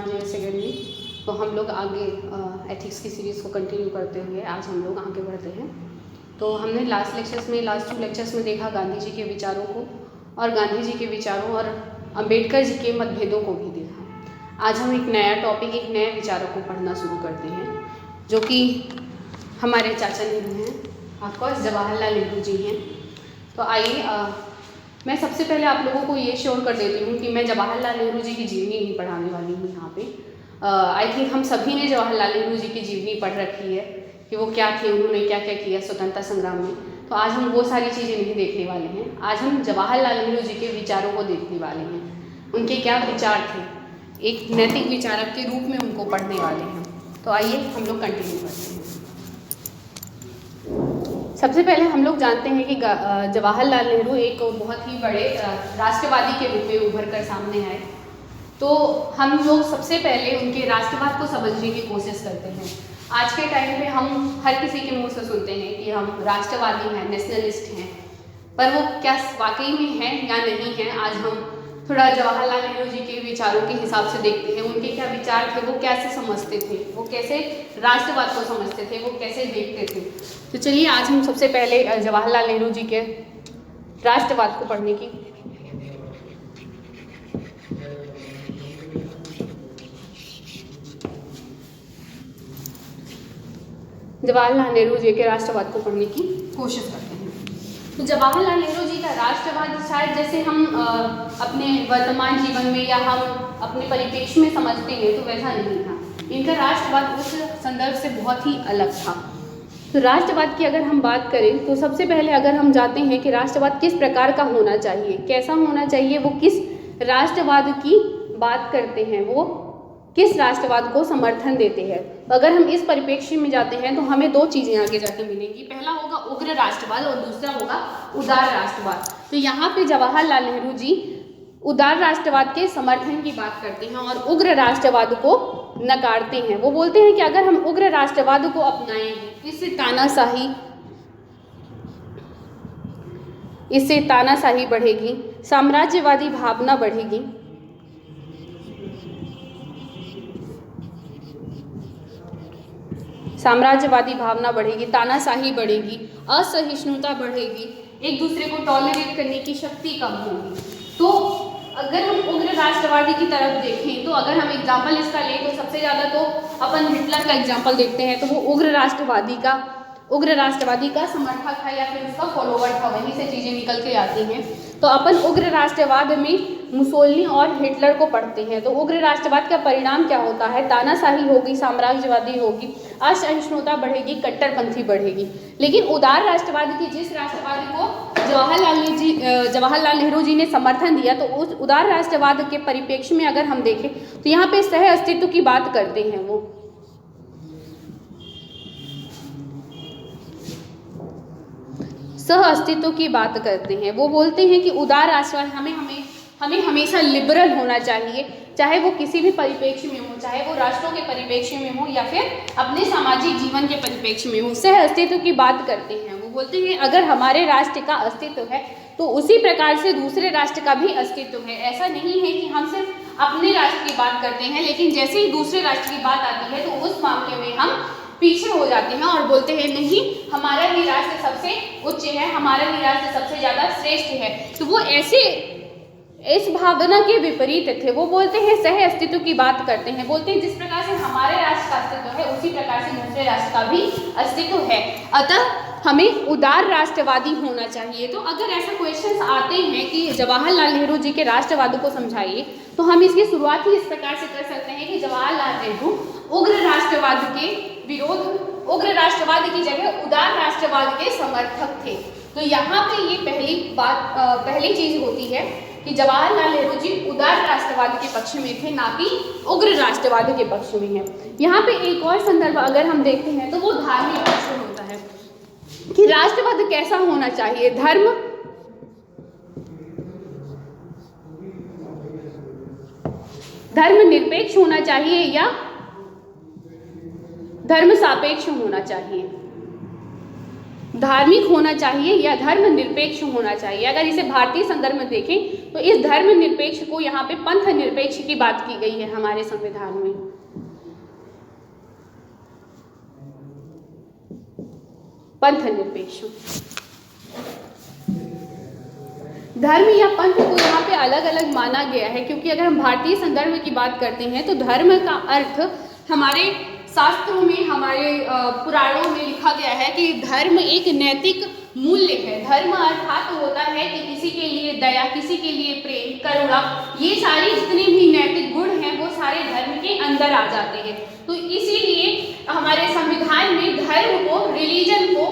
JS academy. तो हम लोग आगे एथिक्स की सीरीज़ को कंटिन्यू करते हुए आज हम लोग आगे बढ़ते हैं। तो हमने लास्ट 2 लेक्चर्स में देखा गांधी जी के विचारों को और गांधी जी के विचारों और अंबेडकर जी के मतभेदों को भी देखा। आज हम एक नया टॉपिक, एक नए विचारों को पढ़ना शुरू करते हैं, जो कि हमारे चाचा नेहरू हैं, ऑफकोर्स जवाहरलाल नेहरू जी हैं। तो आइए मैं सबसे पहले आप लोगों को ये श्योर कर देती हूँ कि मैं जवाहरलाल नेहरू जी की जीवनी नहीं पढ़ाने वाली हूँ यहाँ पे। आई थिंक हम सभी ने जवाहरलाल नेहरू जी की जीवनी पढ़ रखी है कि वो क्या थे, उन्होंने क्या क्या किया स्वतंत्रता संग्राम में। तो आज हम वो सारी चीज़ें नहीं देखने वाले हैं। आज हम जवाहरलाल नेहरू जी के विचारों को देखने वाले हैं, उनके क्या विचार थे, एक नैतिक विचारक के रूप में उनको पढ़ने वाले हैं। तो आइए हम लोग कंटिन्यू करते हैं। सबसे पहले हम लोग जानते हैं कि जवाहरलाल नेहरू एक बहुत ही बड़े राष्ट्रवादी के रूप में उभर कर सामने आए। तो हम लोग सबसे पहले उनके राष्ट्रवाद को समझने की कोशिश करते हैं। आज के टाइम पे हम हर किसी के मुंह से सुनते हैं कि हम राष्ट्रवादी हैं, नेशनलिस्ट हैं, पर वो क्या वाकई में हैं या नहीं हैं। आज हम थोड़ा जवाहरलाल नेहरू जी के विचारों के हिसाब से देखते हैं, उनके क्या विचार थे, वो कैसे समझते थे, वो कैसे राष्ट्रवाद को समझते थे, वो कैसे देखते थे। तो चलिए आज हम सबसे पहले जवाहरलाल नेहरू जी के राष्ट्रवाद को पढ़ने की जवाहरलाल नेहरू जी के राष्ट्रवाद को पढ़ने की कोशिश करते हैं। तो जवाहरलाल नेहरू जी का राष्ट्रवाद शायद जैसे हम अपने वर्तमान जीवन में या हम अपने परिप्रेक्ष्य में समझते हैं तो वैसा नहीं था। इनका राष्ट्रवाद उस संदर्भ से बहुत ही अलग था। तो राष्ट्रवाद की अगर हम बात करें तो सबसे पहले अगर हम जानते हैं कि राष्ट्रवाद किस प्रकार का होना चाहिए, कैसा होना चाहिए, वो किस राष्ट्रवाद की बात करते हैं, वो किस राष्ट्रवाद को समर्थन देते हैं। तो अगर हम इस परिप्रेक्ष्य में जाते हैं तो हमें 2 चीज़ें आगे जाके मिलेंगी। पहला होगा उग्र राष्ट्रवाद और दूसरा होगा उदार राष्ट्रवाद। तो यहाँ पे जवाहरलाल नेहरू जी उदार राष्ट्रवाद के समर्थन की बात करते हैं और उग्र राष्ट्रवाद को नकारते हैं। वो बोलते हैं कि अगर हम उग्र राष्ट्रवाद को अपनाएंगे इससे तानाशाही बढ़ेगी, साम्राज्यवादी भावना बढ़ेगी, तानाशाही बढ़ेगी, असहिष्णुता बढ़ेगी, एक दूसरे को टॉलरेट करने की शक्ति कम होगी। तो अगर हम उग्र राष्ट्रवादी की तरफ देखें तो अगर हम एग्जाम्पल इसका लें तो सबसे ज़्यादा तो अपन हिटलर का एग्जाम्पल देखते हैं। तो वो उग्र राष्ट्रवादी का समर्थक है या फिर उसका फॉलोवर था, वहीं से चीज़ें निकल के आती हैं। तो अपन उग्र राष्ट्रवाद में मुसोलिनी और हिटलर को पढ़ते हैं। तो उग्र राष्ट्रवाद का परिणाम क्या होता है? तानाशाही होगी, साम्राज्यवादी होगी, असहिष्णुता बढ़ेगी, कट्टरपंथी बढ़ेगी। लेकिन उदार राष्ट्रवाद की जिस राष्ट्रवाद को जवाहरलाल नेहरू जी ने समर्थन दिया, तो उस उदार राष्ट्रवाद के परिप्रेक्ष्य में अगर हम देखें तो यहाँ पे सह अस्तित्व की बात करते हैं। वो सह अस्तित्व की बात करते हैं। वो बोलते हैं कि उदार राष्ट्रवाद हमें हमेशा लिबरल होना चाहिए, चाहे वो किसी भी परिप्रेक्ष्य में हो, चाहे वो राष्ट्रों के परिप्रेक्ष्य में हो या फिर अपने सामाजिक जीवन के परिप्रेक्ष्य में हो। सह अस्तित्व की बात करते हैं। वो बोलते हैं अगर हमारे राष्ट्र का अस्तित्व है तो उसी प्रकार से दूसरे राष्ट्र का भी अस्तित्व है। ऐसा नहीं है कि हम सिर्फ अपने राष्ट्र की बात करते हैं, लेकिन जैसे ही दूसरे राष्ट्र की बात आती है तो उस मामले में हम पीछे हो जाते हैं और बोलते हैं नहीं, हमारा ही राष्ट्र सबसे उच्च है, हमारा ही राष्ट्र सबसे ज़्यादा श्रेष्ठ है। तो वो ऐसे इस भावना के विपरीत थे। वो बोलते हैं सह अस्तित्व की बात करते हैं। बोलते हैं जिस प्रकार से हमारे राष्ट्र का अस्तित्व है उसी प्रकार से दूसरे राष्ट्र का भी अस्तित्व है, अतः हमें उदार राष्ट्रवादी होना चाहिए। तो अगर ऐसा क्वेश्चंस आते हैं कि जवाहरलाल नेहरू जी के राष्ट्रवाद को समझाइए, तो हम इसकी शुरुआत ही इस प्रकार से कर सकते हैं कि जवाहरलाल नेहरू उग्र राष्ट्रवाद के विरोध, उग्र राष्ट्रवाद की जगह उदार राष्ट्रवाद के समर्थक थे। तो यहाँ पे ये पहली चीज होती है कि जवाहरलाल नेहरू जी उदार राष्ट्रवाद के पक्ष में थे, ना कि उग्र राष्ट्रवाद के पक्ष में है। यहाँ पे एक और संदर्भ अगर हम देखते हैं तो वो धार्मिक पक्ष में होता है कि राष्ट्रवाद कैसा होना चाहिए, धर्म निरपेक्ष होना चाहिए या धर्म सापेक्ष होना चाहिए। धार्मिक होना चाहिए या धर्मनिरपेक्ष होना चाहिए। अगर इसे भारतीय संदर्भ में देखें तो इस धर्मनिरपेक्ष को यहाँ पे पंथ निरपेक्ष की बात की गई है हमारे संविधान में। पंथ निरपेक्ष धर्म या पंथ को यहाँ पे अलग अलग माना गया है, क्योंकि अगर हम भारतीय संदर्भ की बात करते हैं तो धर्म का अर्थ हमारे शास्त्रों में, हमारे पुराणों में लिखा गया है कि धर्म एक नैतिक मूल्य है। धर्म अर्थात होता है कि किसी के लिए दया, किसी के लिए प्रेम, करुणा, ये सारे जितने भी नैतिक गुण हैं वो सारे धर्म के अंदर आ जाते हैं। तो इसीलिए हमारे संविधान में धर्म को, रिलीजन को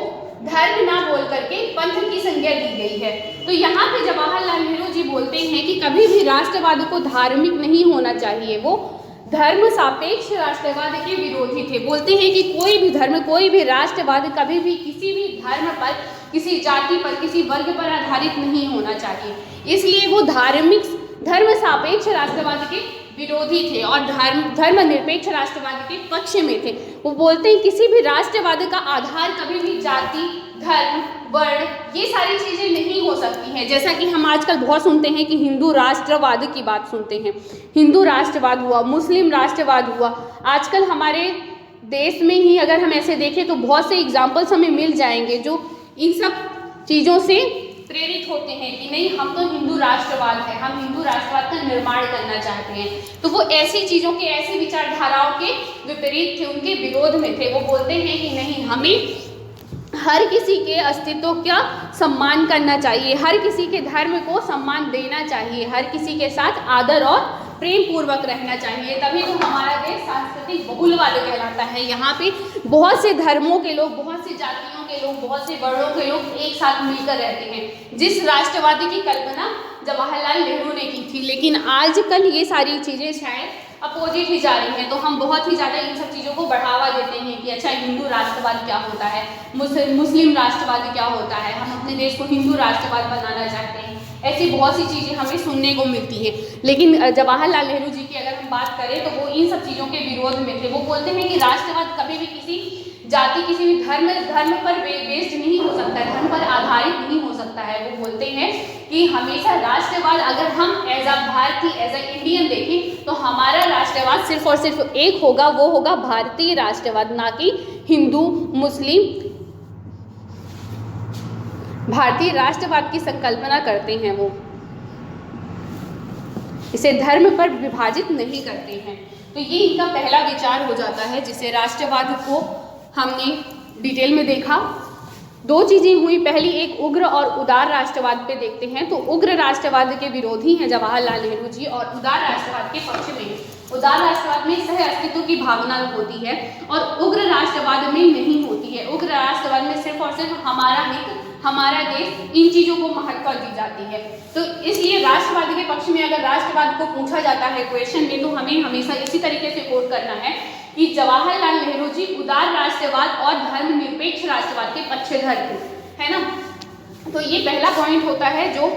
धर्म ना बोल करके पंथ की संज्ञा दी गई है। तो यहाँ पे जवाहरलाल नेहरू जी बोलते हैं कि कभी भी राष्ट्रवाद को धार्मिक नहीं होना चाहिए, वो धर्म सापेक्ष राष्ट्रवाद के विरोधी थे। बोलते हैं कि कोई भी धर्म, कोई भी राष्ट्रवाद कभी भी किसी भी धर्म पर, किसी जाति पर, किसी वर्ग पर आधारित नहीं होना चाहिए। इसलिए वो धर्म सापेक्ष राष्ट्रवाद के विरोधी थे और धर्मनिरपेक्ष राष्ट्रवाद के पक्ष में थे। वो बोलते हैं किसी भी राष्ट्रवाद का आधार कभी भी जाति, धर्म, वर्ण, ये सारी चीज़ें नहीं हो सकती हैं। जैसा कि हम आजकल बहुत सुनते हैं कि हिंदू राष्ट्रवाद की बात सुनते हैं, हिंदू राष्ट्रवाद हुआ, मुस्लिम राष्ट्रवाद हुआ। आजकल हमारे देश में ही अगर हम ऐसे देखें तो बहुत से एग्जाम्पल्स हमें मिल जाएंगे जो इन सब चीज़ों से प्रेरित होते हैं कि नहीं, हम तो हिंदू राष्ट्रवाद है, हम हिंदू राष्ट्रवाद का निर्माण करना चाहते हैं। तो वो ऐसी चीज़ों के, ऐसी विचारधाराओं के विपरीत थे, उनके विरोध में थे। वो बोलते हैं कि नहीं, हमें हर किसी के अस्तित्व का सम्मान करना चाहिए, हर किसी के धर्म को सम्मान देना चाहिए, हर किसी के साथ आदर और प्रेम पूर्वक रहना चाहिए, तभी तो हमारा देश सांस्कृतिक बहुलवाद कहलाता है। यहाँ पे बहुत से धर्मों के लोग, बहुत सी जातियों के लोग, बहुत से वर्णों के लोग एक साथ मिलकर रहते हैं, जिस राष्ट्रवादी की कल्पना जवाहरलाल नेहरू ने की थी। लेकिन आजकल ये सारी चीज़ें शायद अपोजिट ही जा रही हैं। तो हम बहुत ही ज़्यादा इन सब चीज़ों को बढ़ावा देते हैं कि अच्छा, हिंदू राष्ट्रवाद क्या होता है, मुस्लिम राष्ट्रवाद क्या होता है, हम अपने देश को हिंदू राष्ट्रवाद बनाना चाहते हैं। ऐसी बहुत सी चीज़ें हमें सुनने को मिलती हैं। लेकिन जवाहरलाल नेहरू जी की अगर हम बात करें तो वो इन सब चीज़ों के विरोध में थे। वो बोलते हैं कि राष्ट्रवाद कभी भी किसी जाति, किसी भी धर्म पर बेस्ड नहीं हो सकता है, धर्म पर आधारित नहीं हो सकता है। वो बोलते हैं कि हमेशा राष्ट्रवाद, अगर हम एज अ भारतीय, एज अ इंडियन देखें तो हमारा राष्ट्रवाद सिर्फ और सिर्फ एक होगा, वो होगा भारतीय राष्ट्रवाद, ना कि हिंदू मुस्लिम। भारतीय राष्ट्रवाद की संकल्पना करते हैं वो, इसे धर्म पर विभाजित नहीं करते हैं। तो ये इनका पहला विचार हो जाता है, जिसे राष्ट्रवाद को हमने डिटेल में देखा। दो चीज़ें हुई, पहली एक उग्र और उदार राष्ट्रवाद पे देखते हैं। तो उग्र राष्ट्रवाद के विरोधी हैं जवाहरलाल नेहरू जी और उदार राष्ट्रवाद के पक्ष में हैं। उदार राष्ट्रवाद में सह अस्तित्व की भावना होती है और उग्र राष्ट्रवाद में नहीं होती है। उग्र राष्ट्रवाद में सिर्फ और सिर्फ हमारा हित, हमारा देश, इन चीज़ों को महत्व दी जाती है। तो इसलिए राष्ट्रवाद के पक्ष में अगर राष्ट्रवाद को पूछा जाता है क्वेश्चन में, तो हमें हमेशा इसी तरीके से कोट करना है कि जवाहरलाल नेहरू जी उदार राष्ट्रवाद और धर्मनिरपेक्ष राष्ट्रवाद के पक्षधर थे, है ना। तो ये पहला पॉइंट होता है जो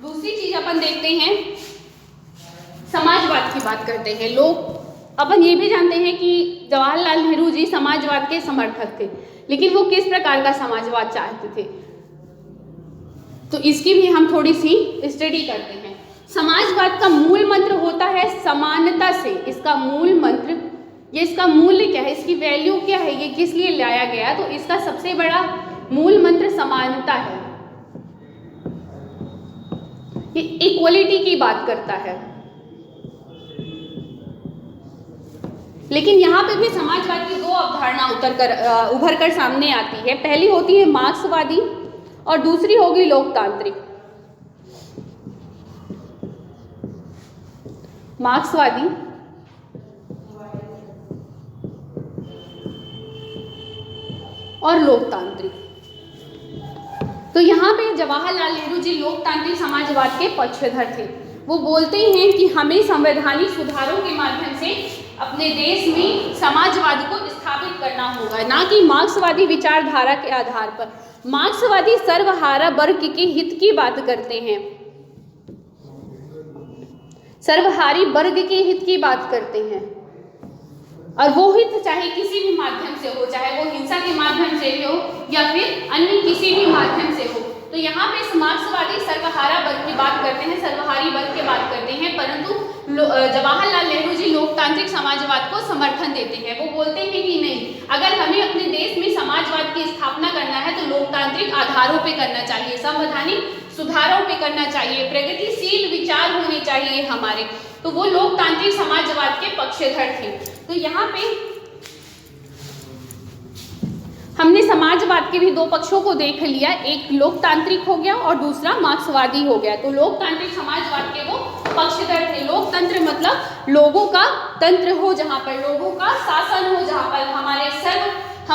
दूसरी चीज अपन देखते हैं, समाजवाद की बात करते हैं। लोग अपन ये भी जानते हैं कि जवाहरलाल नेहरू जी समाजवाद के समर्थक थे, लेकिन वो किस प्रकार का समाजवाद चाहते थे, तो इसकी भी हम थोड़ी सी स्टडी करते हैं। समाजवाद का मूल मंत्र होता है समानता से। इसका मूल मंत्र, ये इसका मूल्य क्या है, इसकी वैल्यू क्या है, ये किस लिए लाया गया, तो इसका सबसे बड़ा मूल मंत्र समानता है। ये इक्वलिटी की बात करता है। लेकिन यहाँ पे भी समाजवाद की दो अवधारणा उभर कर सामने आती है। पहली होती है मार्क्सवादी और दूसरी होगी लोकतांत्रिक। मार्क्सवादी और लोकतांत्रिक। तो यहाँ पे जवाहरलाल नेहरू जी लोकतांत्रिक समाजवाद के पक्षधर थे। वो बोलते हैं कि हमें संवैधानिक सुधारों के माध्यम से अपने देश में समाजवाद को स्थापित करना होगा, ना कि मार्क्सवादी विचारधारा के आधार पर। मार्क्सवादी सर्वहारा वर्ग के हित की बात करते हैं, सर्वहारी वर्ग के हित की बात करते हैं। और वो हित चाहे किसी भी माध्यम से हो, चाहे वो हिंसा के माध्यम से हो या फिर अन्य किसी भी माध्यम से हो। तो यहाँ पे मार्क्सवादी सर्वहारा वर्ग की बात करते हैं, सर्वहारी वर्ग की बात करते हैं, परंतु जवाहरलाल नेहरू जी लोकतांत्रिक समाजवाद को समर्थन देते हैं। वो बोलते हैं कि नहीं, अगर हमें अपने देश में समाजवाद की स्थापना करना है तो लोकतांत्रिक आधारों पे करना चाहिए, संवैधानिक सुधारों पे करना चाहिए, प्रगतिशील विचार होने चाहिए हमारे। तो वो लोकतांत्रिक समाजवाद के पक्षधर थे। तो यहाँ पे हमने समाजवाद के भी दो पक्षों को देख लिया, एक लोकतांत्रिक हो गया और दूसरा मार्क्सवादी हो गया। तो लोकतांत्रिक समाजवाद के वो पक्षधर थे। लोकतंत्र मतलब लोगों का तंत्र हो, जहाँ पर लोगों का शासन हो, जहाँ पर हमारे सर्व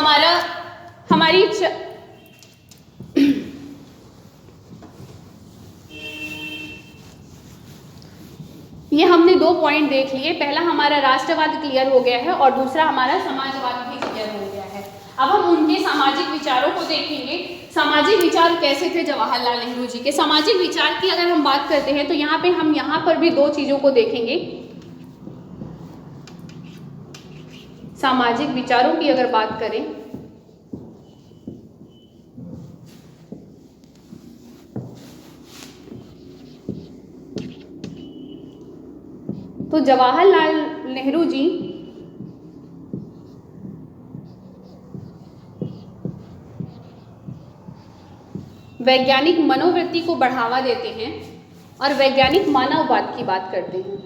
हमारी ये हमने दो पॉइंट देख लिए। पहला हमारा राष्ट्रवाद क्लियर हो गया है और दूसरा हमारा समाजवाद भी क्लियर हो गया है। अब हम उनके सामाजिक विचारों को देखेंगे। सामाजिक विचार कैसे थे जवाहरलाल नेहरू जी के? सामाजिक विचार की अगर हम बात करते हैं तो हम यहाँ पर भी दो चीजों को देखेंगे। सामाजिक विचारों की अगर बात करें तो जवाहरलाल नेहरू जी वैज्ञानिक मनोवृत्ति को बढ़ावा देते हैं और वैज्ञानिक मानववाद की बात करते हैं।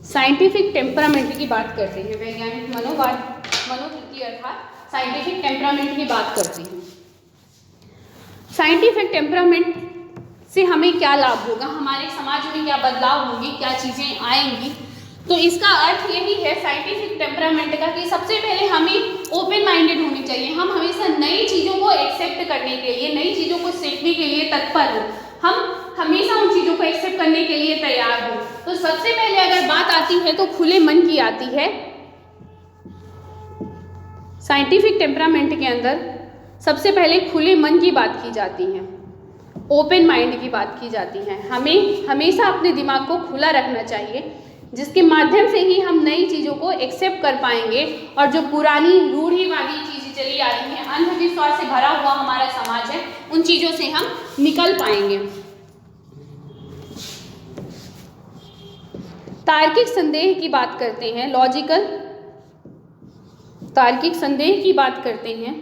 साइंटिफिक टेम्परामेंट की बात करते हैं। वैज्ञानिक मनोवृत्ति अर्थात साइंटिफिक टेम्परामेंट की बात करते हैं। साइंटिफिक टेम्परामेंट से हमें क्या लाभ होगा, हमारे समाज में क्या बदलाव होंगे, क्या चीज़ें आएंगी? तो इसका अर्थ यही है साइंटिफिक टेम्परामेंट का कि सबसे पहले हमें ओपन माइंडेड होनी चाहिए। हम हमेशा नई चीज़ों को एक्सेप्ट करने के लिए, नई चीज़ों को सीखने के लिए तत्पर हो। हम हमेशा उन चीज़ों को एक्सेप्ट करने के लिए तैयार हो। तो सबसे पहले अगर बात आती है तो खुले मन की आती है। साइंटिफिक टेम्परामेंट के अंदर सबसे पहले खुले मन की बात की जाती है, ओपन माइंड की बात की जाती है। हमें हमेशा अपने दिमाग को खुला रखना चाहिए, जिसके माध्यम से ही हम नई चीज़ों को एक्सेप्ट कर पाएंगे और जो पुरानी रूढ़िवादी चीज़ें चली आ रही हैं, अंधविश्वास से भरा हुआ हमारा समाज है, उन चीज़ों से हम निकल पाएंगे। तार्किक संदेह की बात करते हैं, लॉजिकल तार्किक संदेह की बात करते हैं।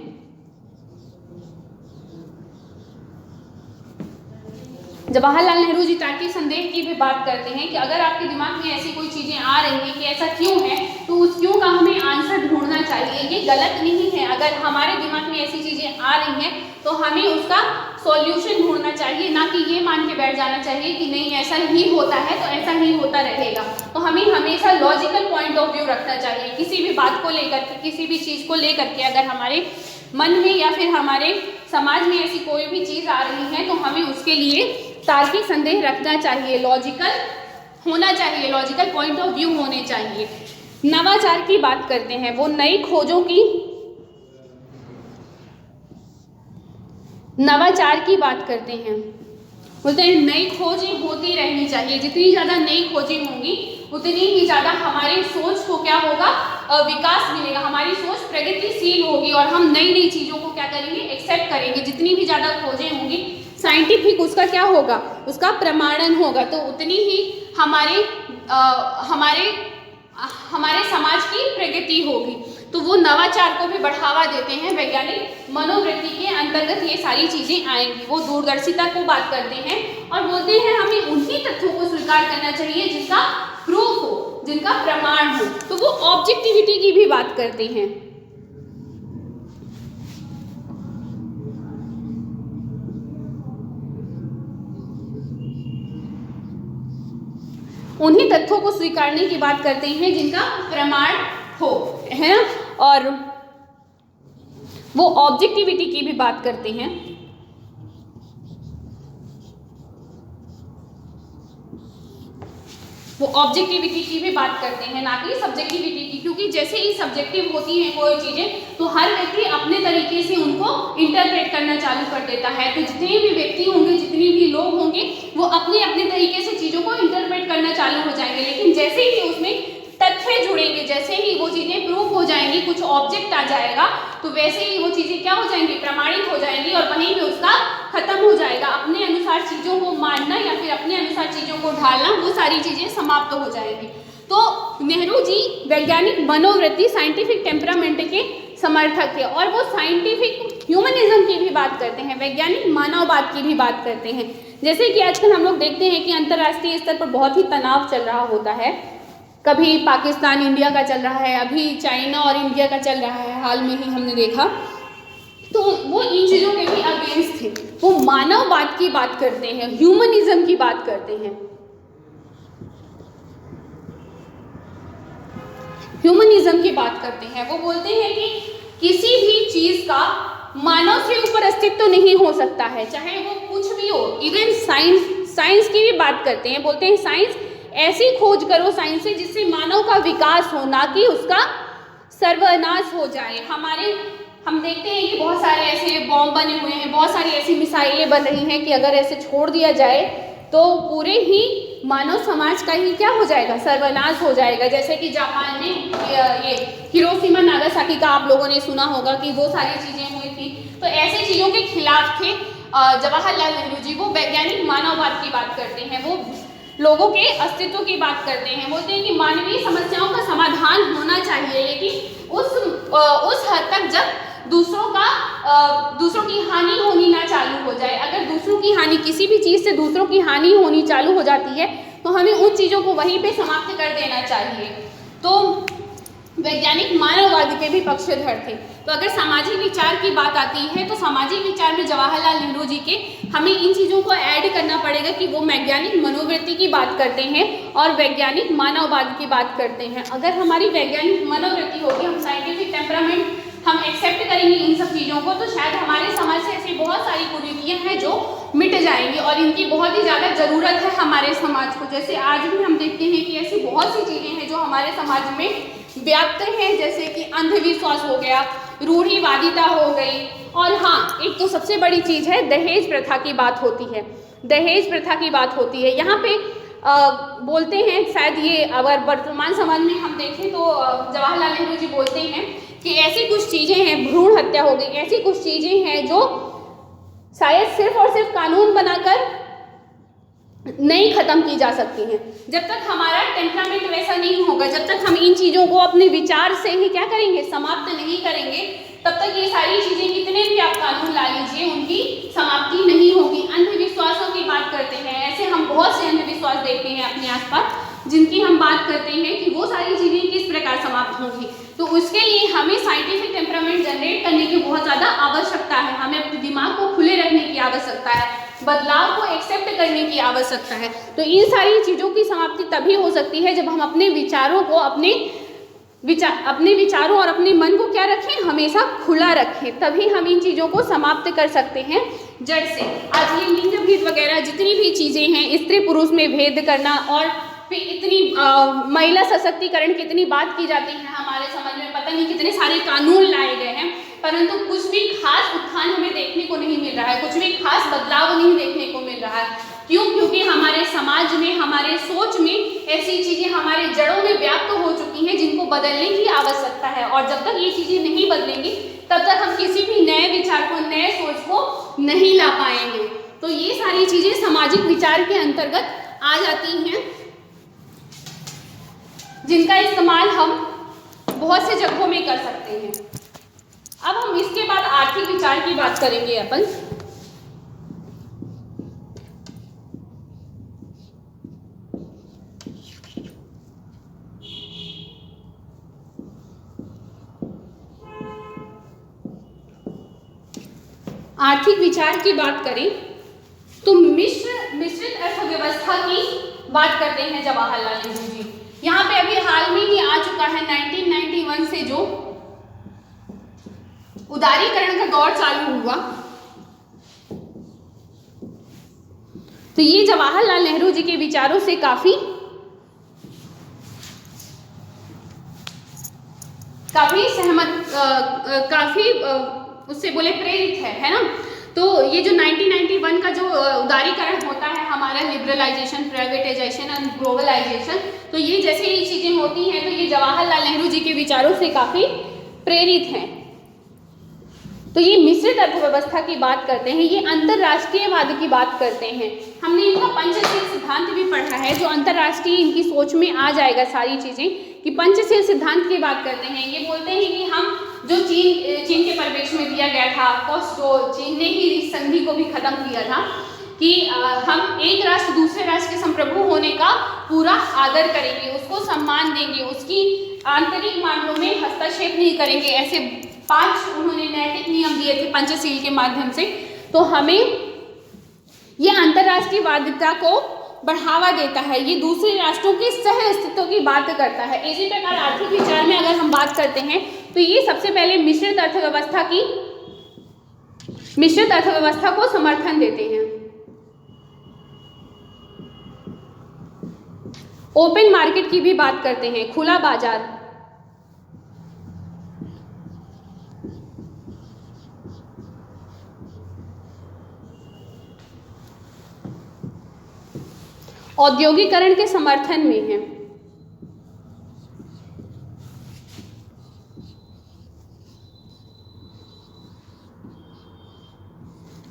जवाहरलाल नेहरू जी तार्किक संदेह की भी बात करते हैं कि अगर आपके दिमाग में ऐसी कोई चीज़ें आ रही हैं कि ऐसा क्यों है, तो उस क्यों का हमें आंसर ढूंढना चाहिए। ये गलत नहीं है, अगर हमारे दिमाग में ऐसी चीज़ें आ रही हैं तो हमें उसका सॉल्यूशन ढूंढना चाहिए, ना कि ये मान के बैठ जाना चाहिए कि नहीं ऐसा ही होता है तो ऐसा ही होता रहेगा। तो हमें हमेशा लॉजिकल पॉइंट ऑफ व्यू रखना चाहिए किसी भी बात को लेकर के, किसी भी चीज़ को लेकर के। अगर हमारे मन में या फिर हमारे समाज में ऐसी कोई भी चीज़ आ रही है तो हमें उसके लिए तार्किक संदेह रखना चाहिए, लॉजिकल होना चाहिए, लॉजिकल पॉइंट ऑफ व्यू होने चाहिए। नवाचार की बात करते हैं, वो नई खोजों की, नवाचार की बात करते हैं। बोलते हैं नई खोजें होती रहनी चाहिए, जितनी ज़्यादा नई खोजें होंगी उतनी ही ज़्यादा हमारी सोच को क्या होगा, विकास मिलेगा, हमारी सोच प्रगतिशील होगी और हम नई नई चीज़ों को क्या करेंगे, एक्सेप्ट करेंगे। जितनी भी ज़्यादा खोजें होंगी साइंटिफिक, उसका क्या होगा, उसका प्रमाणन होगा, तो उतनी ही हमारे समाज की प्रगति होगी। तो वो नवाचार को भी बढ़ावा देते हैं। वैज्ञानिक मनोवृत्ति के अंतर्गत ये सारी चीज़ें आएंगी। वो दूरदर्शिता को बात करते हैं और बोलते हैं हमें उन्हीं तथ्यों को स्वीकार करना चाहिए जिनका प्रूफ हो, जिनका प्रमाण हो। तो वो ऑब्जेक्टिविटी की भी बात करते हैं। उन्हीं तथ्यों को स्वीकारने की बात करते हैं जिनका प्रमाण हो, है ना। और वो ऑब्जेक्टिविटी की भी बात करते हैं। वो ऑब्जेक्टिविटी की भी बात करते हैं, ना कि सब्जेक्टिविटी की, क्योंकि जैसे ही सब्जेक्टिव होती हैं कोई चीज़ें तो हर व्यक्ति अपने तरीके से उनको इंटरप्रेट करना चालू कर देता है। तो जितने भी व्यक्ति होंगे, जितने भी लोग होंगे, वो अपने अपने तरीके से चीज़ों को इंटरप्रेट करना चालू हो जाएंगे। लेकिन जैसे ही उसमें तथ्य जुड़ेंगे, जैसे ही वो चीज़ें प्रूफ हो जाएंगी, कुछ ऑब्जेक्ट आ जाएगा, तो वैसे ही वो चीज़ें क्या हो जाएंगी, प्रमाणित हो जाएंगी और वहीं पे उसका खत्म हो जाएगा। अपने अनुसार चीज़ों को मानना या फिर अपने अनुसार चीज़ों को ढालना, वो सारी चीज़ें समाप्त हो जाएंगी। तो नेहरू जी वैज्ञानिक मनोवृत्ति, साइंटिफिक टेम्परामेंट के समर्थक थे और वो साइंटिफिक ह्यूमनिज्म की भी बात करते हैं, वैज्ञानिक मानववाद की भी बात करते हैं। जैसे कि आजकल हम लोग देखते हैं कि अंतर्राष्ट्रीय स्तर पर बहुत ही तनाव चल रहा होता है, कभी पाकिस्तान इंडिया का चल रहा है, अभी चाइना और इंडिया का चल रहा है, हाल में ही हमने देखा। तो वो इन चीज़ों के भी अगेंस्ट थे, वो मानववाद की बात करते हैं, ह्यूमनिज्म की बात करते हैं, ह्यूमनिज्म की बात करते हैं। वो बोलते हैं कि किसी भी चीज़ का मानव के ऊपर अस्तित्व नहीं हो सकता है, चाहे वो कुछ भी हो। इवन साइंस की भी बात करते हैं, बोलते हैं साइंस ऐसी खोज करो साइंस से जिससे मानव का विकास हो, ना कि उसका सर्वनाश हो जाए। हम देखते हैं कि बहुत सारे ऐसे बॉम्ब बने हुए हैं, बहुत सारी ऐसी मिसाइलें बन रही हैं कि अगर ऐसे छोड़ दिया जाए तो पूरे ही मानव समाज का ही क्या हो जाएगा, सर्वनाश हो जाएगा। जैसे कि जापान में ये हिरोशिमा नागासाकी का आप लोगों ने सुना होगा कि वो सारी चीज़ें हुई थी। तो ऐसे चीज़ों के खिलाफ थे जवाहरलाल नेहरू जी। वो वैज्ञानिक मानववाद की बात करते हैं, वो लोगों के अस्तित्व की बात करते हैं। बोलते हैं कि मानवीय समस्याओं का समाधान होना चाहिए, लेकिन उस हद तक जब दूसरों की हानि होनी ना चालू हो जाए। अगर दूसरों की हानि, किसी भी चीज़ से दूसरों की हानि होनी चालू हो जाती है तो हमें उन चीज़ों को वहीं पे समाप्त कर देना चाहिए। तो वैज्ञानिक मानववाद के भी पक्षधर थे। तो अगर सामाजिक विचार की बात आती है तो सामाजिक विचार में जवाहरलाल नेहरू जी के हमें इन चीज़ों को ऐड करना पड़ेगा कि वो वैज्ञानिक मनोवृत्ति की बात करते हैं और वैज्ञानिक मानववाद की बात करते हैं। अगर हमारी वैज्ञानिक मनोवृत्ति होगी, हम साइंटिफिक टेम्परामेंट हम एक्सेप्ट करेंगे इन सब चीज़ों को, तो शायद हमारे समाज से ऐसी बहुत सारी कुरीतियाँ हैं जो मिट जाएंगी और इनकी बहुत ही ज़्यादा ज़रूरत है हमारे समाज को। जैसे आज भी हम देखते हैं कि ऐसी बहुत सी चीज़ें हैं जो हमारे समाज में व्याप्त हैं, जैसे कि अंधविश्वास हो गया, रूढ़िवादिता हो गई, और हाँ, एक तो सबसे बड़ी चीज़ है दहेज प्रथा की बात होती है। दहेज प्रथा की बात होती है यहाँ पे बोलते हैं, शायद ये अगर वर्तमान समाज में हम देखें तो जवाहरलाल नेहरू जी बोलते हैं कि ऐसी कुछ चीज़ें हैं, भ्रूण हत्या हो गई, ऐसी कुछ चीज़ें हैं जो शायद सिर्फ और सिर्फ कानून बनाकर नहीं खत्म की जा सकती हैं। जब तक हमारा टेम्परामेंट वैसा नहीं होगा, जब तक हम इन चीज़ों को अपने विचार से ही क्या करेंगे, समाप्त नहीं करेंगे, तब तक ये सारी चीज़ें कितने भी आप कानून ला लीजिए उनकी समाप्ति नहीं होगी। अंधविश्वासों की बात करते हैं, ऐसे हम बहुत से अंधविश्वास देखते हैं अपने आसपास जिनकी हम बात करते हैं कि वो सारी चीज़ें किस प्रकार समाप्त होंगी। तो उसके लिए हमें साइंटिफिक टेम्परामेंट जनरेट करने की बहुत ज़्यादा आवश्यकता है, हमें अपने दिमाग को खुले रखने की आवश्यकता है, बदलाव को एक्सेप्ट करने की आवश्यकता है। तो इन सारी चीज़ों की समाप्ति तभी हो सकती है जब हम अपने विचारों को अपने विचारों और अपने मन को क्या रखें, हमेशा खुला रखें, तभी हम इन चीज़ों को समाप्त कर सकते हैं जड़ से। आज ये लिंग भेद वगैरह जितनी भी चीज़ें हैं, स्त्री पुरुष में भेद करना और फिर इतनी महिला सशक्तिकरण की इतनी बात की जाती है हमारे समाज में, पता नहीं कितने सारे कानून लाए गए हैं, परंतु कुछ भी खास उत्थान हमें देखने को नहीं मिल रहा है, कुछ भी खास बदलाव नहीं देखने को मिल रहा है। क्यों? क्योंकि हमारे समाज में, हमारे सोच में ऐसी चीज़ें हमारे जड़ों में व्याप्त हो चुकी हैं जिनको बदलने की आवश्यकता है। और जब तक ये चीज़ें नहीं बदलेंगी तब तक हम किसी भी नए विचार को, नए सोच को नहीं ला पाएंगे। तो ये सारी चीज़ें सामाजिक विचार के अंतर्गत आ जाती हैं जिनका इस्तेमाल हम बहुत से जगहों में कर सकते हैं। अब हम इसके बाद आर्थिक विचार की बात करेंगे अपन। आर्थिक विचार की बात करें तो मिश्रित अर्थव्यवस्था की बात करते हैं जवाहरलाल नेहरू जी। यहाँ पे अभी हाल में ही आ चुका है 1991 से जो उदारीकरण का दौर चालू हुआ, तो ये जवाहरलाल नेहरू जी के विचारों से काफी काफ़ी सहमत काफ़ी उससे बोले प्रेरित है ना। तो ये जो 1991 का जो उदारीकरण होता है हमारा, लिबरलाइजेशन, प्राइवेटाइजेशन एंड ग्लोबलाइजेशन, तो ये जैसे ये चीज़ें होती हैं तो ये जवाहरलाल नेहरू जी के विचारों से काफ़ी प्रेरित हैं। तो ये मिश्रित अर्थव्यवस्था की बात करते हैं, ये अंतर्राष्ट्रीयवाद की बात करते हैं। हमने इनका पंचशील सिद्धांत भी पढ़ा है, जो अंतर्राष्ट्रीय इनकी सोच में आ जाएगा सारी चीज़ें, कि पंचशील सिद्धांत की बात करते हैं। ये बोलते हैं कि हम जो चीन के परिप्रेक्ष्य में दिया गया था, जो चीन ने ही इस संधि को भी खत्म किया था, कि हम एक राष्ट्र दूसरे राष्ट्र के संप्रभु होने का पूरा आदर करेंगे, उसको सम्मान देंगे, उसकी आंतरिक मामलों में हस्तक्षेप नहीं करेंगे। ऐसे 5 उन्होंने नैतिक नियम दिए थे पंचशील के माध्यम से। तो हमें ये अंतर्राष्ट्रीयवादिता को बढ़ावा देता है, ये दूसरे राष्ट्रों के सह अस्तित्व की बात करता है। इसी प्रकार आर्थिक विचार में अगर हम बात करते हैं तो ये सबसे पहले मिश्रित अर्थव्यवस्था को समर्थन देते हैं। ओपन मार्केट की भी बात करते हैं, खुला बाजार। औद्योगिकरण के समर्थन में है।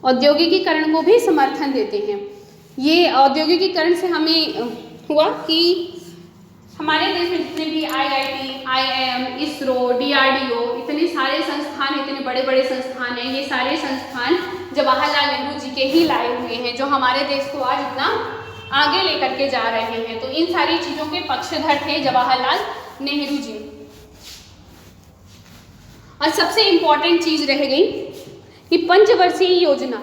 औद्योगिकीकरण को भी समर्थन देते हैं। ये औद्योगिकीकरण से हमें हुआ कि हमारे देश में जितने भी IIT, IIM, इसरो, DRDO, इतने सारे संस्थान, इतने बड़े बड़े संस्थान हैं, ये सारे संस्थान जवाहरलाल नेहरू जी के ही लाए हुए हैं, जो हमारे देश को आज इतना आगे लेकर के जा रहे हैं। तो इन सारी चीज़ों के पक्षधर थे जवाहरलाल नेहरू जी। और सबसे इम्पॉर्टेंट चीज़ रह गई कि पंचवर्षीय योजना।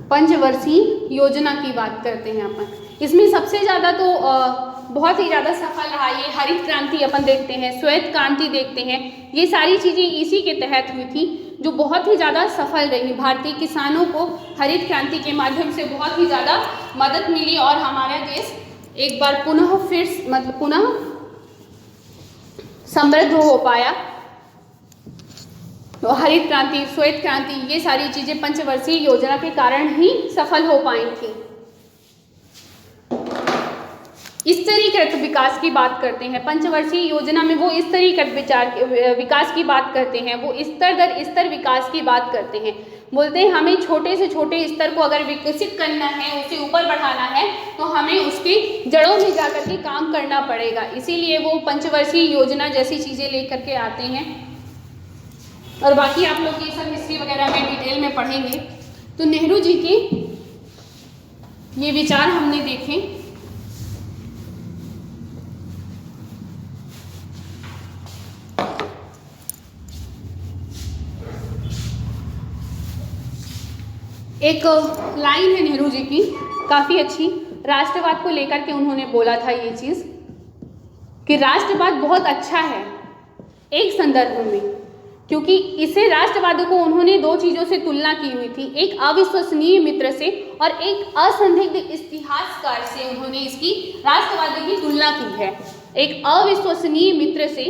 पंचवर्षीय योजना की बात करते हैं अपन। इसमें सबसे ज़्यादा तो बहुत ही ज़्यादा सफल रहा ये हरित क्रांति अपन देखते हैं, श्वेत क्रांति देखते हैं, ये सारी चीज़ें इसी के तहत हुई थी, जो बहुत ही ज़्यादा सफल रही। भारतीय किसानों को हरित क्रांति के माध्यम से बहुत ही ज़्यादा मदद मिली और हमारा देश एक बार पुनः समृद्ध हो पाया। तो हरित क्रांति, श्वेत क्रांति, ये सारी चीज़ें पंचवर्षीय योजना के कारण ही सफल हो पाई थी। स्तरीकृत विकास की बात करते हैं। पंचवर्षीय योजना में वो स्तरीकृत विकास की बात करते हैं, वो स्तर दर स्तर विकास की बात करते हैं। बोलते हैं हमें छोटे से छोटे स्तर को अगर विकसित करना है, उसे ऊपर बढ़ाना है, तो हमें उसकी जड़ों में जाकर के काम करना पड़ेगा। इसीलिए वो पंचवर्षीय योजना जैसी चीज़ें लेकर के आते हैं। और बाकी आप लोग ये सब हिस्ट्री वगैरह में डिटेल में पढ़ेंगे। तो नेहरू जी के ये विचार हमने देखे। एक लाइन है नेहरू जी की काफ़ी अच्छी, राष्ट्रवाद को लेकर के उन्होंने बोला था ये चीज़ कि राष्ट्रवाद बहुत अच्छा है एक संदर्भ में, क्योंकि इसे राष्ट्रवाद को उन्होंने 2 चीज़ों से तुलना की हुई थी, एक अविश्वसनीय मित्र से और एक असंदिग्ध इतिहासकार से उन्होंने इसकी राष्ट्रवाद की तुलना की है। एक अविश्वसनीय मित्र से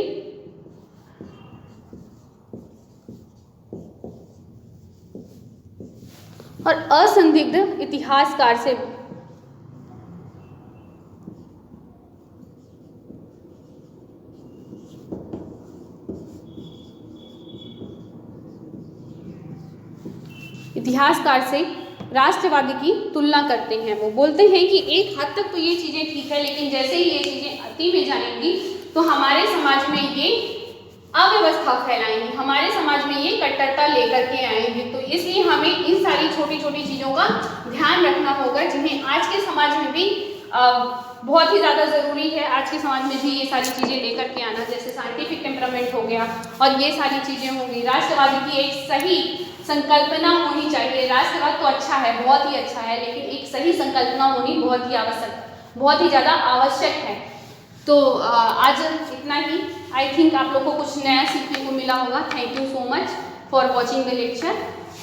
और असंदिग्ध इतिहासकार से। इतिहासकार से राष्ट्रवाद की तुलना करते हैं। वो बोलते हैं कि एक हद तक तो ये चीज़ें ठीक है, लेकिन जैसे ही ये चीज़ें अति में जाएंगी तो हमारे समाज में ये अव्यवस्था फैलाएंगी, हमारे समाज में ये कट्टरता लेकर के आएंगे। तो इसलिए हमें इन सारी छोटी छोटी चीज़ों का ध्यान रखना होगा, जिन्हें आज के समाज में भी बहुत ही ज़्यादा ज़रूरी है। आज के समाज में भी ये सारी चीज़ें लेकर के आना, जैसे साइंटिफिक टेम्परामेंट हो गया और ये सारी चीज़ें होंगी। राष्ट्रवाद की एक सही संकल्पना होनी चाहिए। राष्ट्रवाद तो अच्छा है, बहुत ही अच्छा है, लेकिन एक सही संकल्पना होनी बहुत ही ज़्यादा आवश्यक है। तो आज इतना ही। आई थिंक आप लोग को कुछ नया सीखने को मिला होगा। Thank you so much. For watching the lecture.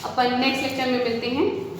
Upon next lecture में मिलते हैं।